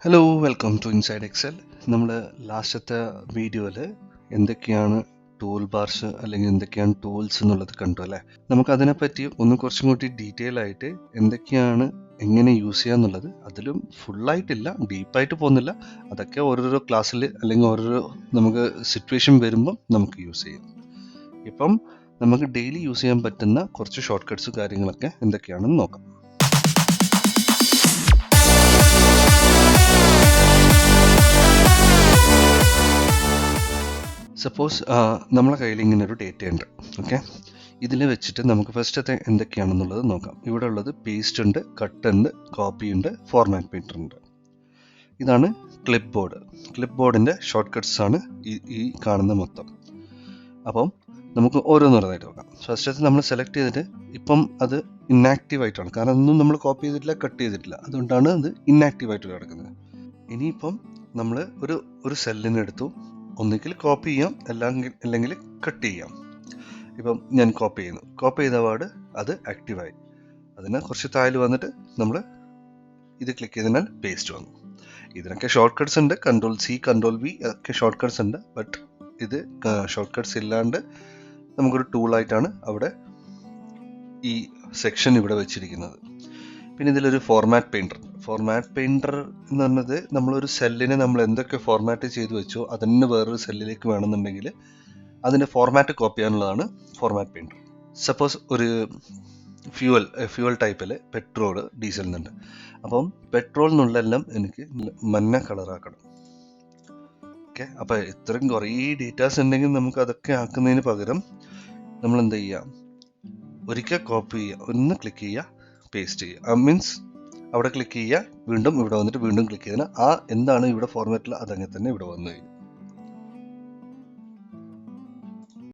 Hello welcome to inside Excel. നമ്മൾ ലാസ്റ്റത്തെ വീഡിയോയിൽ എന്തൊക്കെയാണ് ടൂൾ ബാർസ് അല്ലെങ്കിൽ എന്തൊക്കെയാണ് ടൂൾസ് എന്നുള്ളത് കണ്ടു അല്ലേ. നമുക്ക് അതിനെപ്പറ്റി കുറച്ചും കൂടി ഡീറ്റെയിൽ ആയിട്ട് എന്തൊക്കെയാണ് എങ്ങനെ യൂസ് ചെയ്യുക എന്നുള്ളത് അതിലും ഫുള്ളായിട്ടില്ല, ഡീപ്പായിട്ട് പോകുന്നില്ല. അതൊക്കെ ഓരോരോ ക്ലാസ്സിൽ അല്ലെങ്കിൽ ഓരോരോ നമുക്ക് സിറ്റുവേഷൻ വരുമ്പം നമുക്ക് യൂസ് ചെയ്യാം. ഇപ്പം നമുക്ക് ഡെയിലി യൂസ് ചെയ്യാൻ പറ്റുന്ന കുറച്ച് ഷോർട്ട് കട്ട്സ് കാര്യങ്ങളൊക്കെ എന്തൊക്കെയാണെന്ന് നോക്കാം. സപ്പോസ് നമ്മളെ കയ്യിൽ ഇങ്ങനെ ഒരു ഡേറ്റ ഉണ്ട്. ഓക്കെ, ഇതിൽ വെച്ചിട്ട് നമുക്ക് ഫസ്റ്റത്തെ എന്തൊക്കെയാണെന്നുള്ളത് നോക്കാം. ഇവിടെ ഉള്ളത് പേസ്റ്റ് ഉണ്ട്, കട്ട് ഉണ്ട്, കോപ്പി ഉണ്ട്, ഫോർമാറ്റ് പെയിൻറ്റർ ഉണ്ട്. ഇതാണ് ക്ലിപ്പ് ബോർഡ്. ക്ലിപ്പ് ബോർഡിൻ്റെ ഷോർട്ട് കട്ട്സ് ആണ് ഈ കാണുന്ന മൊത്തം. അപ്പം നമുക്ക് ഓരോന്നോരോന്നായിട്ട് നോക്കാം. ഫസ്റ്റത്തെ നമ്മൾ സെലക്ട് ചെയ്തിട്ട് ഇപ്പം അത് ഇന്നാക്റ്റീവ് ആയിട്ടാണ്, കാരണം ഒന്നും നമ്മൾ കോപ്പി ചെയ്തിട്ടില്ല, കട്ട് ചെയ്തിട്ടില്ല. അതുകൊണ്ടാണ് അത് ഇന്നാക്റ്റീവ് ആയിട്ട് കിടക്കുന്നത്. ഇനിയിപ്പം നമ്മൾ ഒരു സെല്ലിന് എടുത്തു, ഒന്നുകിൽ കോപ്പി ചെയ്യാം അല്ലെങ്കിൽ കട്ട് ചെയ്യാം. ഇപ്പം ഞാൻ കോപ്പി ചെയ്യുന്നു. കോപ്പി ചെയ്ത പാട് അത് ആക്റ്റീവായി. അതിന് കുറച്ച് താഴെ വന്നിട്ട് നമ്മൾ ഇത് ക്ലിക്ക് ചെയ്തതിനാൽ പേസ്റ്റ് വന്നു. ഇതിനൊക്കെ ഷോർട്ട് കട്ട്സ് ഉണ്ട്, Ctrl+C Ctrl+V ഒക്കെ ഷോർട്ട് കട്ട്സ് ഉണ്ട്. ബട്ട് ഇത് ഷോർട്ട് കട്ട്സ് ഇല്ലാണ്ട് നമുക്കൊരു ടൂളായിട്ടാണ് അവിടെ ഈ സെക്ഷൻ ഇവിടെ വെച്ചിരിക്കുന്നത്. പിന്നെ ഇതിലൊരു ഫോർമാറ്റ് പെയിൻറ്റർ. ഫോർമാറ്റ് പെയിൻറ്റർ എന്ന് പറഞ്ഞത് നമ്മളൊരു സെല്ലിനെ നമ്മൾ എന്തൊക്കെ ഫോർമാറ്റ് ചെയ്ത് വെച്ചോ അതിന് വേറൊരു സെല്ലിലേക്ക് വേണമെന്നുണ്ടെങ്കിൽ അതിൻ്റെ ഫോർമാറ്റ് കോപ്പി ചെയ്യാനുള്ളതാണ് ഫോർമാറ്റ് പെയിൻറ്റർ. സപ്പോസ് ഒരു ഫ്യൂവൽ ടൈപ്പിൽ പെട്രോൾ, ഡീസൽ എന്നുണ്ട്. അപ്പം പെട്രോൾ എന്നുള്ളതെല്ലാം എനിക്ക് മഞ്ഞ കളറാക്കണം. ഓക്കെ, അപ്പോൾ ഇത്രയും കുറേ ഡേറ്റാസ് ഉണ്ടെങ്കിൽ നമുക്ക് അതൊക്കെ ആക്കുന്നതിന് പകരം നമ്മൾ എന്ത് ചെയ്യുക, ഒരിക്കൽ കോപ്പി ചെയ്യുക, ഒന്ന് ക്ലിക്ക് ചെയ്യുക, പേസ്റ്റ് ചെയ്യുക. മീൻസ് അവിടെ ക്ലിക്ക് ചെയ്യുക, വീണ്ടും ഇവിടെ വന്നിട്ട് വീണ്ടും ക്ലിക്ക് ചെയ്താൽ എന്താണ് ഇവിടെ ഫോർമാറ്റിൽ അതങ്ങനെ തന്നെ ഇവിടെ വന്നു കഴിഞ്ഞു.